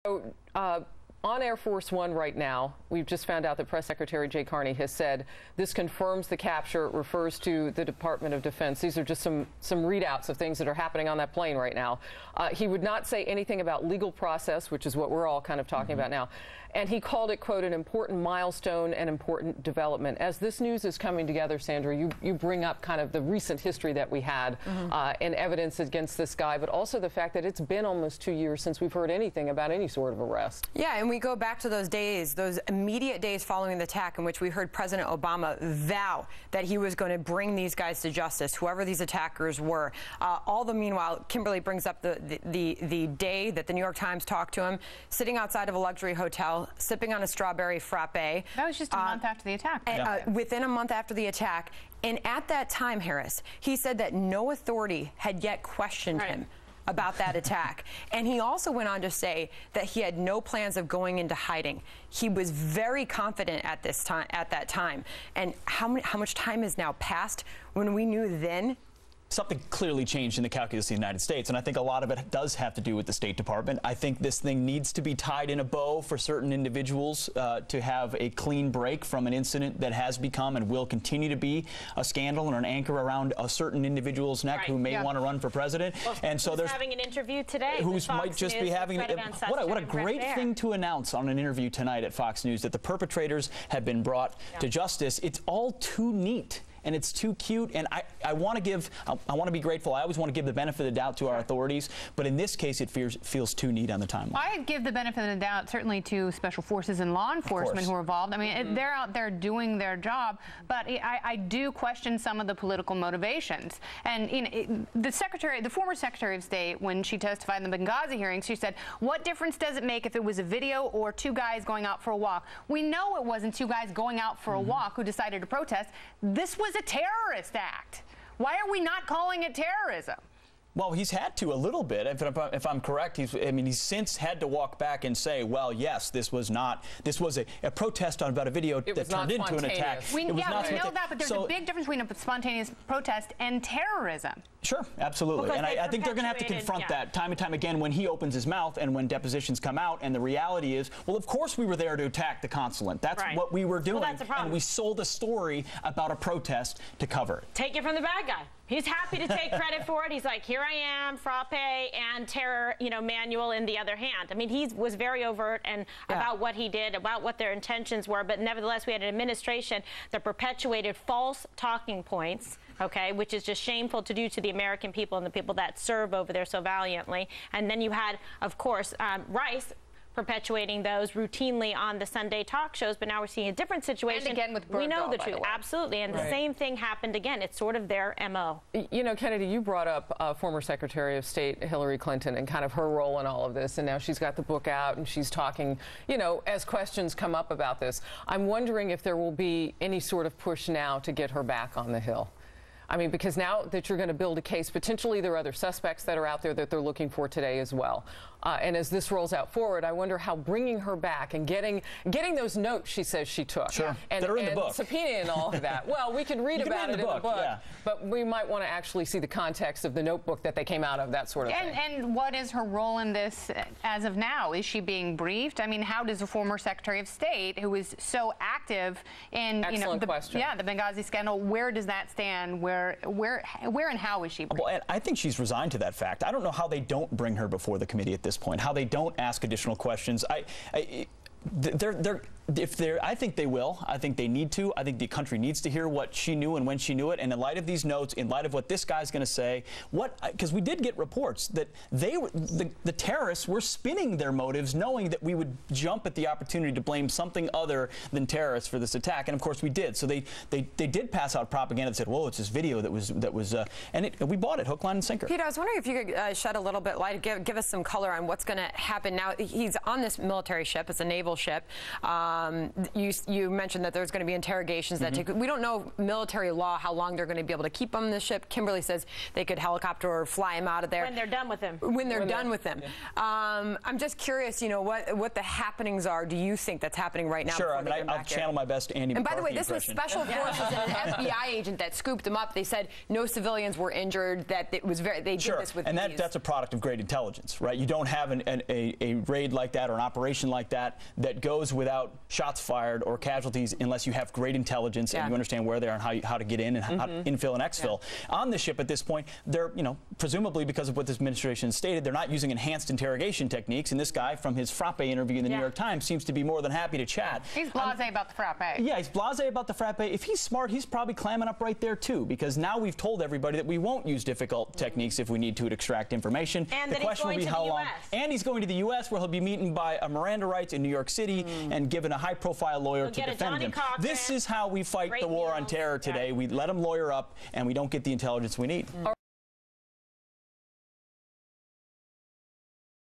So, on Air Force One right now, we've just found out that Press Secretary Jay Carney has said this confirms the capture. It refers to the Department of Defense. These are just some readouts of things that are happening on that plane right now. He would not say anything about legal process, which is what we're all kind of talking about now. And he called it, quote, an important milestone and important development. As this news is coming together, Sandra, you bring up kind of the recent history that we had and evidence against this guy, but also the fact that it's been almost 2 years since we've heard anything about any sort of arrest. Yeah, and we go back to those days, those immediate days following the attack in which we heard President Obama vow that he was going to bring these guys to justice, whoever these attackers were. All the meanwhile, Kimberly brings up the day that the New York Times talked to him, sitting outside of a luxury hotel, sipping on a strawberry frappe. That was just a month after the attack. Within a month after the attack. And at that time, Harris, he said that no authority had yet questioned him about that attack. And he also went on to say that he had no plans of going into hiding. He was very confident at that time. And how much time has now passed when we knew then? Something clearly changed in the calculus of the United States, and I think a lot of it does have to do with the State Department. I think this thing needs to be tied in a bow for certain individuals to have a clean break from an incident that has become and will continue to be a scandal and an anchor around a certain individual's neck who may want to run for president. Well, and so there's having an interview today. Who might just be having what a great thing to announce on an interview tonight at Fox News, that the perpetrators have been brought to justice. It's all too neat. And it's too cute, and I want to be grateful. I always want to give the benefit of the doubt to our authorities, but in this case, it feels too neat on the timeline. I give the benefit of the doubt certainly to special forces and law enforcement who are involved. I mean, they're out there doing their job, but I do question some of the political motivations. And the former Secretary of State, when she testified in the Benghazi hearings, she said, "What difference does it make if it was a video or two guys going out for a walk?" We know it wasn't two guys going out for a walk who decided to protest. This was a terrorist act. Why are we not calling it terrorism? Well, he's had to a little bit. If I'm correct, he's since had to walk back and say, well, yes, this was a protest about a video that turned into an attack. We know that, but there's a big difference between a spontaneous protest and terrorism. Sure, absolutely. And I think they're going to have to confront that time and time again when he opens his mouth and when depositions come out. And the reality is, well, of course we were there to attack the consulate. That's what we were doing. Well, that's the problem. And we sold a story about a protest to cover it. Take it from the bad guy. He's happy to take credit for it. He's like, here I am, frappe and terror, manual in the other hand. I mean, he was very overt and about what he did, about what their intentions were. But nevertheless, we had an administration that perpetuated false talking points, which is just shameful to do to the American people and the people that serve over there so valiantly. And then you had, of course, Rice perpetuating those routinely on the Sunday talk shows, but now we're seeing a different situation. And again with Bergdahl, we know the truth, absolutely, and the same thing happened again. It's sort of their MO. Kennedy, you brought up former Secretary of State Hillary Clinton and kind of her role in all of this, and now she's got the book out and she's talking, as questions come up about this. I'm wondering if there will be any sort of push now to get her back on the Hill. I mean, because now that you're going to build a case, potentially there are other suspects that are out there that they're looking for today as well. And as this rolls out forward, I wonder how bringing her back and getting those notes she says she took. Sure. And, that are in the book. Subpoena and all of that. Well, we can read about it in the book, but we might want to actually see the context of the notebook that they came out of, that sort of thing. And what is her role in this as of now? Is she being briefed? I mean, how does a former Secretary of State who is so active in the Benghazi scandal, where does that stand? Where and how is she briefed? Well, I think she's resigned to that fact. I don't know how they don't bring her before the committee at this point, how they don't ask additional questions. I think they will. I think they need to. I think the country needs to hear what she knew and when she knew it. And in light of these notes, in light of what this guy's going to say, because we did get reports that the terrorists were spinning their motives, knowing that we would jump at the opportunity to blame something other than terrorists for this attack. And of course we did. So they did pass out propaganda that said, "Whoa, it's this video that was and we bought it hook, line, and sinker." Pete, I was wondering if you could shed a little bit light, give us some color on what's going to happen now. He's on this military ship. It's a naval ship. You mentioned that there's going to be interrogations that take. We don't know military law how long they're going to be able to keep him on the ship. Kimberly says they could helicopter or fly him out of there when they're done with him. When they're done with him. Yeah. I'm just curious, what the happenings are. Do you think that's happening right now? Sure. I mean, I'll channel my best Andy And by the way, this impression. was special forces and an FBI agent that scooped him up. They said no civilians were injured. That it was they did this with and ease. that's a product of great intelligence, right? You don't have a raid like that or an operation like that goes without shots fired or casualties unless you have great intelligence and you understand where they are and how to get in and how to infill and exfil. On the ship at this point, they're, presumably because of what this administration stated, they're not using enhanced interrogation techniques. And this guy from his frappe interview in the New York Times seems to be more than happy to chat. He's blasé about the frappe. Yeah, he's blasé about the frappe. If he's smart, he's probably clamming up right there too, because now we've told everybody that we won't use difficult techniques if we need to extract information. And the question will be how long. And he's going to the U.S. where he'll be meeting by a Miranda rights in New York City and given a high-profile lawyer to defend him. This is how we fight the war on terror today. We let him lawyer up, and we don't get the intelligence we need.